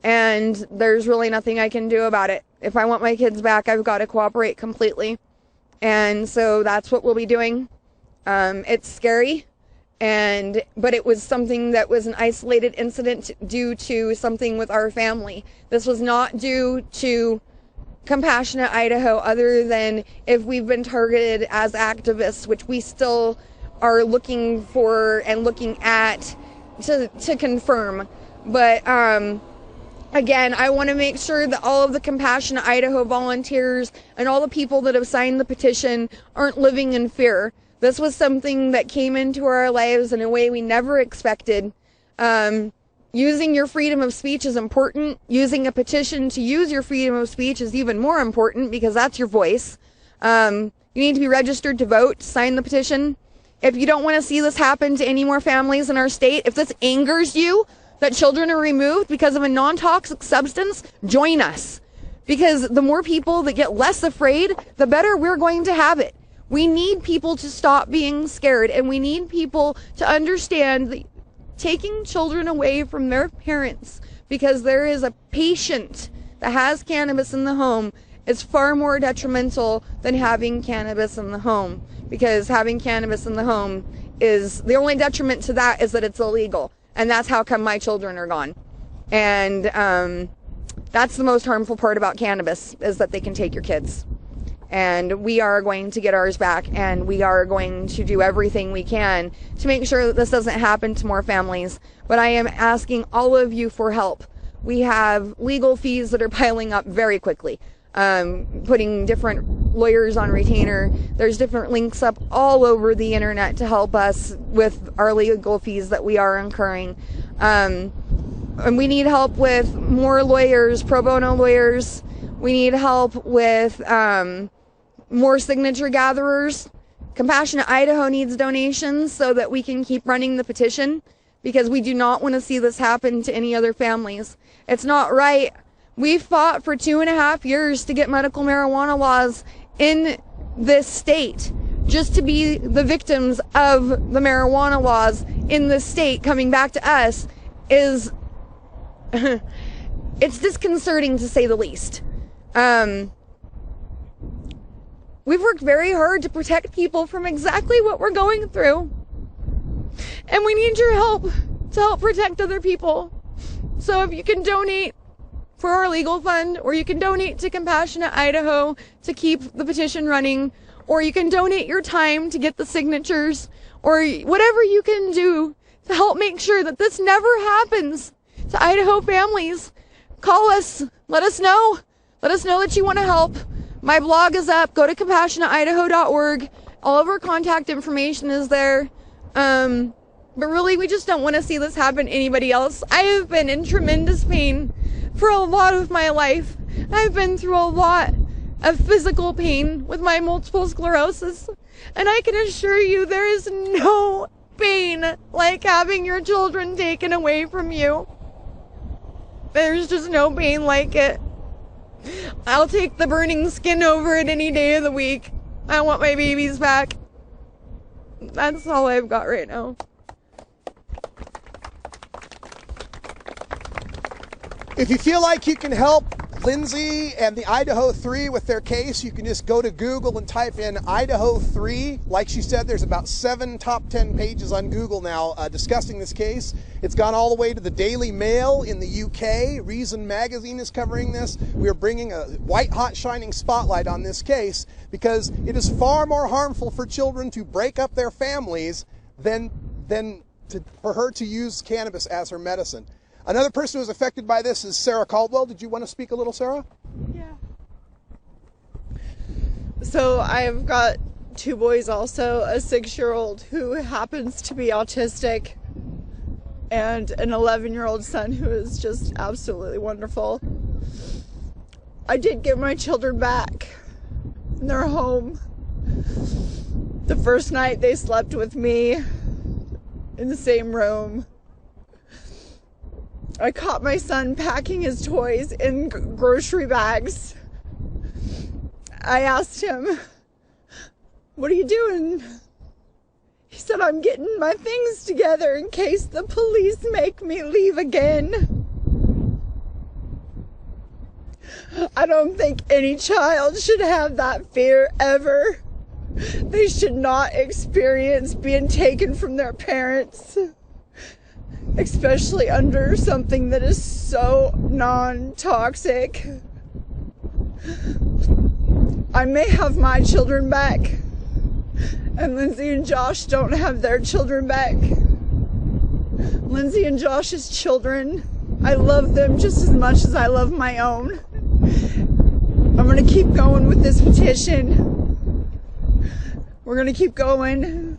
And there's really nothing I can do about it. If I want my kids back, I've got to cooperate completely. And so that's what we'll be doing. It's scary. But it was something that was an isolated incident due to something with our family. This was not due to Compassionate Idaho, other than if we've been targeted as activists, which we still are looking for and looking at to confirm. But again, I want to make sure that all of the Compassionate Idaho volunteers and all the people that have signed the petition aren't living in fear. This was something that came into our lives in a way we never expected. Using your freedom of speech is important. Using a petition to use your freedom of speech is even more important because that's your voice. You need to be registered to vote, sign the petition. If you don't want to see this happen to any more families in our state, if this angers you, that children are removed because of a non-toxic substance, join us. Because the more people that get less afraid, the better we're going to have it. We need people to stop being scared, and we need people to understand that taking children away from their parents because there is a patient that has cannabis in the home is far more detrimental than having cannabis in the home. Because having cannabis in the home is, the only detriment to that is that it's illegal. And that's how come my children are gone. And that's the most harmful part about cannabis, is that they can take your kids. And we are going to get ours back, and we are going to do everything we can to make sure that this doesn't happen to more families. But I am asking all of you for help. We have legal fees that are piling up very quickly. Putting different lawyers on retainer. There's different links up all over the internet to help us with our legal fees that we are incurring. And we need help with more lawyers, pro bono lawyers. We need help with more signature gatherers. Compassionate Idaho needs donations so that we can keep running the petition, because we do not want to see this happen to any other families. It's not right. We fought for 2.5 years to get medical marijuana laws in this state, just to be the victims of the marijuana laws in this state coming back to us is, it's disconcerting to say the least. We've worked very hard to protect people from exactly what we're going through. And we need your help to help protect other people. So if you can donate for our legal fund, or you can donate to Compassionate Idaho to keep the petition running, or you can donate your time to get the signatures, or whatever you can do to help make sure that this never happens to Idaho families. Call us. Let us know. Let us know that you want to help. My blog is up. Go to CompassionateIdaho.org. All of our contact information is there. But really, we just don't want to see this happen to anybody else. I have been in tremendous pain for a lot of my life. I've been through a lot of physical pain with my multiple sclerosis. And I can assure you there is no pain like having your children taken away from you. There's just no pain like it. I'll take the burning skin over it any day of the week. I want my babies back. That's all I've got right now. If you feel like you can help Lindsey and the Idaho Three with their case, you can just go to Google and type in Idaho Three. Like she said, there's about 7 top 10 pages on Google now discussing this case. It's gone all the way to the Daily Mail in the UK. Reason Magazine is covering this. We are bringing a white-hot shining spotlight on this case because it is far more harmful for children to break up their families than for her to use cannabis as her medicine. Another person who was affected by this is Sarah Caldwell. Did you want to speak a little, Sarah? Yeah. So I've got 2 boys also, a 6-year-old who happens to be autistic and an 11-year-old son who is just absolutely wonderful. I did get my children back in their home. The first night they slept with me in the same room. I caught my son packing his toys in grocery bags. I asked him, "What are you doing?" He said, "I'm getting my things together in case the police make me leave again." I don't think any child should have that fear ever. They should not experience being taken from their parents, especially under something that is so non-toxic. I may have my children back, and Lindsey and Josh don't have their children back. Lindsey and Josh's children, I love them just as much as I love my own. I'm going to keep going with this petition. We're going to keep going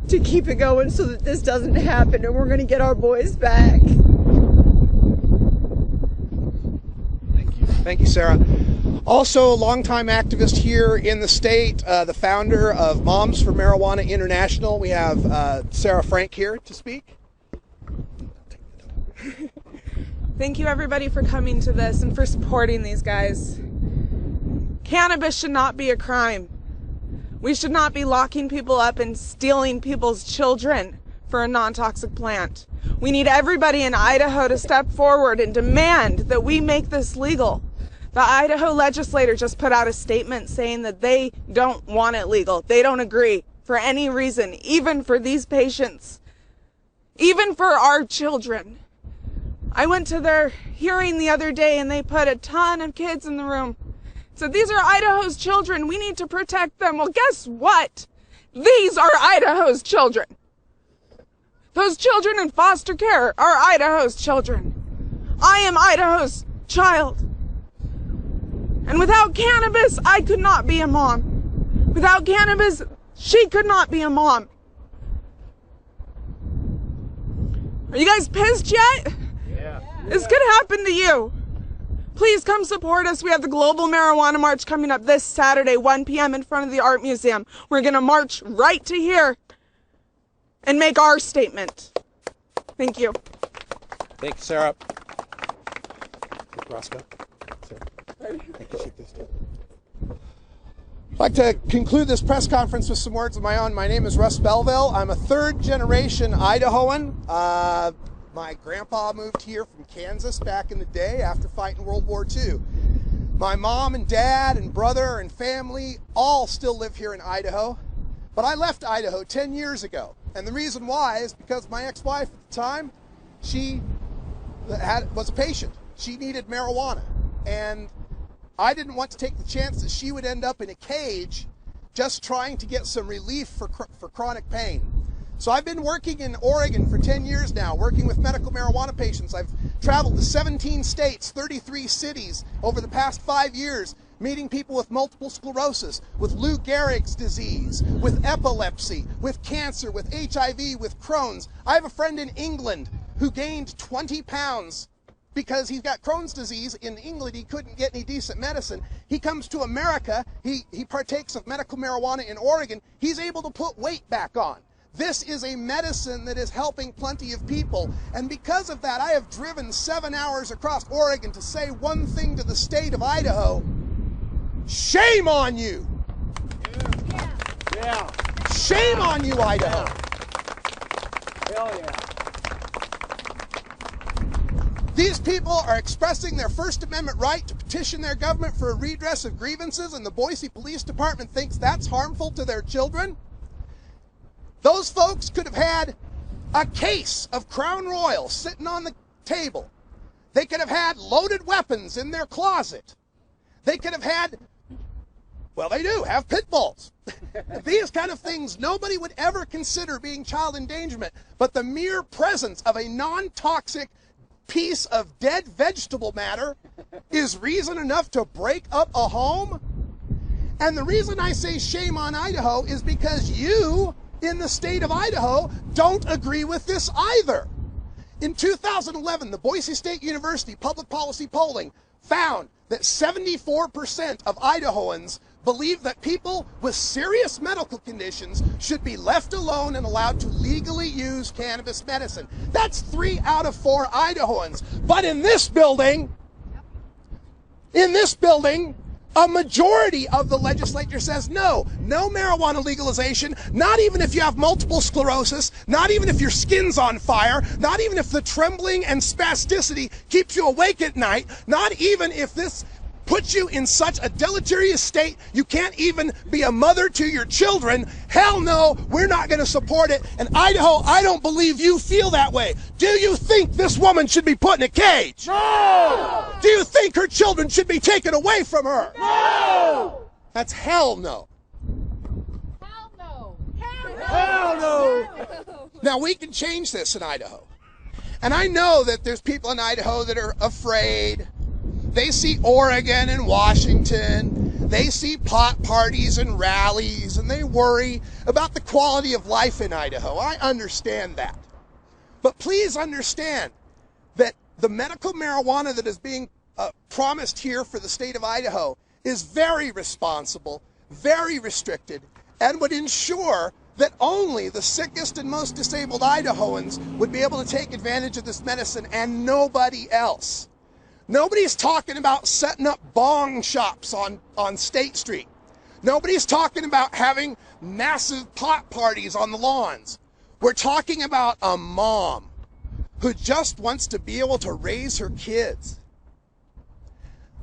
to keep it going so that this doesn't happen, and we're going to get our boys back. Thank you, Sarah. Also, a longtime activist here in the state, the founder of Moms for Marijuana International. We have Sarah Frank here to speak. Thank you, everybody, for coming to this and for supporting these guys. Cannabis should not be a crime. We should not be locking people up and stealing people's children for a non-toxic plant. We need everybody in Idaho to step forward and demand that we make this legal. The Idaho legislature just put out a statement saying that they don't want it legal. They don't agree for any reason, even for these patients, even for our children. I went to their hearing the other day and they put a ton of kids in the room. So these are Idaho's children. We need to protect them. Well, guess what? These are Idaho's children. Those children in foster care are Idaho's children. I am Idaho's child. And without cannabis, I could not be a mom. Without cannabis, she could not be a mom. Are you guys pissed yet? Yeah. This could happen to you. Please come support us. We have the Global Marijuana March coming up this Saturday, 1 p.m. in front of the Art Museum. We're going to march right to here and make our statement. Thank you. Thank you, Sarah. Roscoe. I'd like to conclude this press conference with some words of my own. My name is Russ Belville. I'm a third-generation Idahoan. My grandpa moved here from Kansas back in the day after fighting World War II. My mom and dad and brother and family all still live here in Idaho. But I left Idaho 10 years ago. And the reason why is because my ex-wife at the time, she was a patient. She needed marijuana. And I didn't want to take the chance that she would end up in a cage just trying to get some relief for chronic pain. So I've been working in Oregon for 10 years now, working with medical marijuana patients. I've traveled to 17 states, 33 cities over the past 5 years, meeting people with multiple sclerosis, with Lou Gehrig's disease, with epilepsy, with cancer, with HIV, with Crohn's. I have a friend in England who gained 20 pounds because he's got Crohn's disease. In England, he couldn't get any decent medicine. He comes to America, he partakes of medical marijuana in Oregon, he's able to put weight back on. This is a medicine that is helping plenty of people. And because of that, I have driven 7 hours across Oregon to say one thing to the state of Idaho. Shame on you! Yeah. Shame on you, Idaho! Hell yeah. These people are expressing their First Amendment right to petition their government for a redress of grievances, and the Boise Police Department thinks that's harmful to their children. Those folks could have had a case of Crown Royal sitting on the table. They could have had loaded weapons in their closet. They could have had, well, they do have pit bulls. These kind of things nobody would ever consider being child endangerment, but the mere presence of a non-toxic piece of dead vegetable matter is reason enough to break up a home. And the reason I say shame on Idaho is because you in the state of Idaho don't agree with this either. In 2011, the Boise State University public policy polling found that 74% of Idahoans believe that people with serious medical conditions should be left alone and allowed to legally use cannabis medicine. That's 3 out of 4 Idahoans. But in this building, a majority of the legislature says no marijuana legalization, not even if you have multiple sclerosis, not even if your skin's on fire, not even if the trembling and spasticity keeps you awake at night, not even if this puts you in such a deleterious state you can't even be a mother to your children. Hell no, we're not going to support it. And Idaho, I don't believe you feel that way. Do you think this woman should be put in a cage? No! Do you think her children should be taken away from her? No! That's hell no. Hell no. Hell no. Now we can change this in Idaho. And I know that there's people in Idaho that are afraid. They see Oregon and Washington, they see pot parties and rallies, and they worry about the quality of life in Idaho. I understand that. But please understand that the medical marijuana that is being promised here for the state of Idaho is very responsible, very restricted, and would ensure that only the sickest and most disabled Idahoans would be able to take advantage of this medicine and nobody else. Nobody's talking about setting up bong shops on State Street. Nobody's talking about having massive pot parties on the lawns. We're talking about a mom who just wants to be able to raise her kids.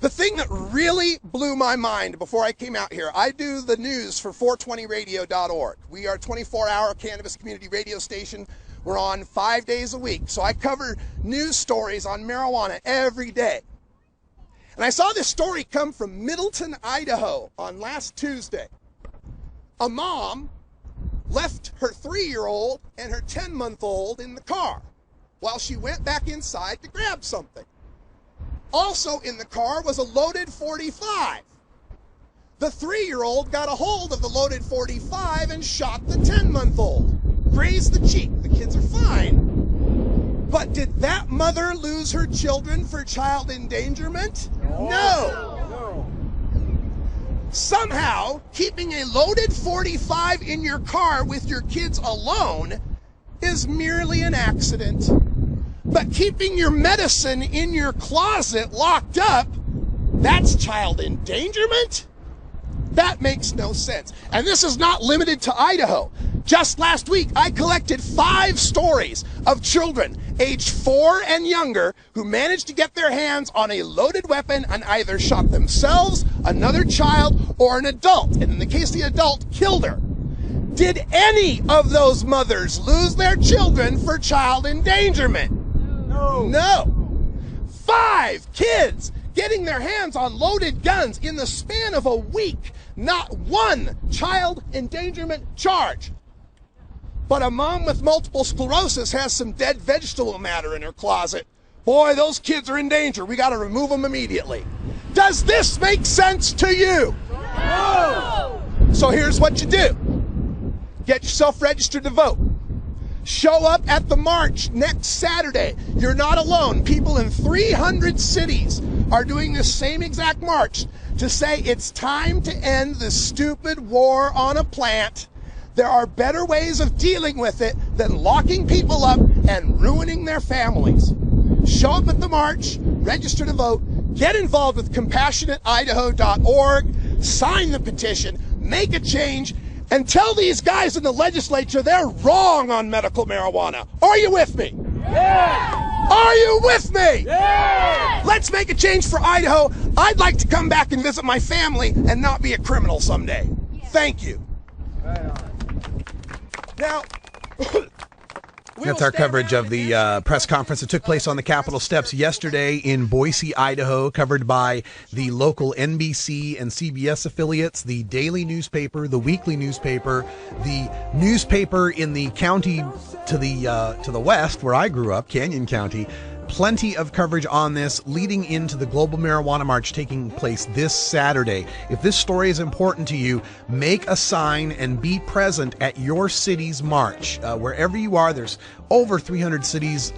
The thing that really blew my mind before I came out here, I do the news for 420radio.org. We are a 24-hour cannabis community radio station. We're on 5 days a week. So I cover news stories on marijuana every day. And I saw this story come from Middleton, Idaho on last Tuesday. A mom left her 3-year-old and her 10-month-old in the car while she went back inside to grab something. Also in the car was a loaded .45. The 3-year-old got a hold of the loaded .45 and shot the 10-month-old. Grazed the cheek. The kids are fine. But did that mother lose her children for child endangerment? No. Somehow, keeping a loaded .45 in your car with your kids alone is merely an accident. But keeping your medicine in your closet locked up, that's child endangerment? That makes no sense. And this is not limited to Idaho. Just last week, I collected 5 stories of children aged 4 and younger who managed to get their hands on a loaded weapon and either shot themselves, another child, or an adult. And in the case the adult, killed her. Did any of those mothers lose their children for child endangerment? No. 5 kids getting their hands on loaded guns in the span of a week. Not one child endangerment charge. But a mom with multiple sclerosis has some dead vegetable matter in her closet. Boy, those kids are in danger. We got to remove them immediately. Does this make sense to you? No. So here's what you do. Get yourself registered to vote. Show up at the march next Saturday. You're not alone. People in 300 cities are doing this same exact march to say it's time to end this stupid war on a plant. There are better ways of dealing with it than locking people up and ruining their families. Show up at the march, register to vote, get involved with CompassionateIdaho.org, sign the petition, make a change, and tell these guys in the legislature they're wrong on medical marijuana. Are you with me? Yeah! Are you with me? Yeah! Let's make a change for Idaho. I'd like to come back and visit my family and not be a criminal someday. Thank you. Now, that's our coverage of the press conference that took place on the Capitol steps yesterday in Boise, Idaho, covered by the local NBC and CBS affiliates, the daily newspaper, the weekly newspaper, the newspaper in the county to the west where I grew up, Canyon County. Plenty of coverage on this leading into the Global Marijuana March taking place this Saturday. If this story is important to you, make a sign and be present at your city's march. Wherever you are, there's over 300 cities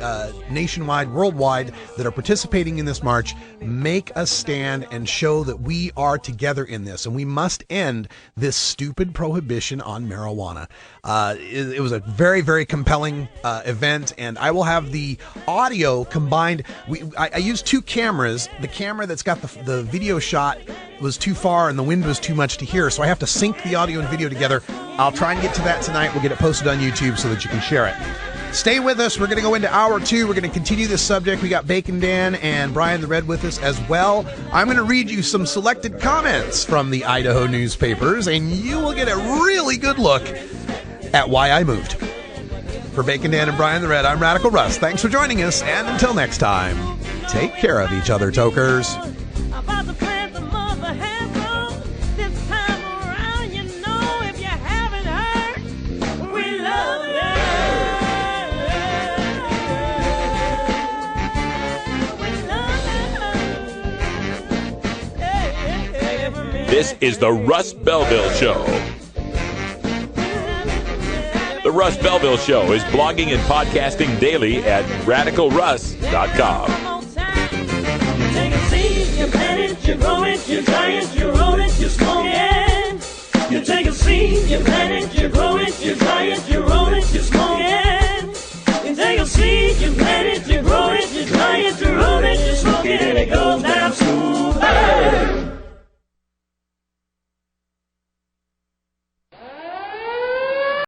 nationwide, worldwide, that are participating in this march. Make a stand and show that we are together in this, and we must end this stupid prohibition on marijuana. It was a very, very compelling event, and I will have the audio combined. I used 2 cameras. The camera that's got the video shot was too far and the wind was too much to hear, so I have to sync the audio and video together. I'll try and get to that tonight. We'll get it posted on YouTube so that you can share it. Stay with us. We're going to go into hour 2. We're going to continue this subject. We got Bacon Dan and Brian the Red with us as well. I'm going to read you some selected comments from the Idaho newspapers, and you will get a really good look at why I moved. For Bacon Dan and Brian the Red, I'm Radical Russ. Thanks for joining us, and until next time, take care of each other, tokers. This is the Russ Belville Show. The Russ Belville Show is blogging and podcasting daily at RadicalRuss.com. Take a seed, you plant it, you grow it, you dry it, you roll it, you smoke it. You take a seed, you plant it, you grow it.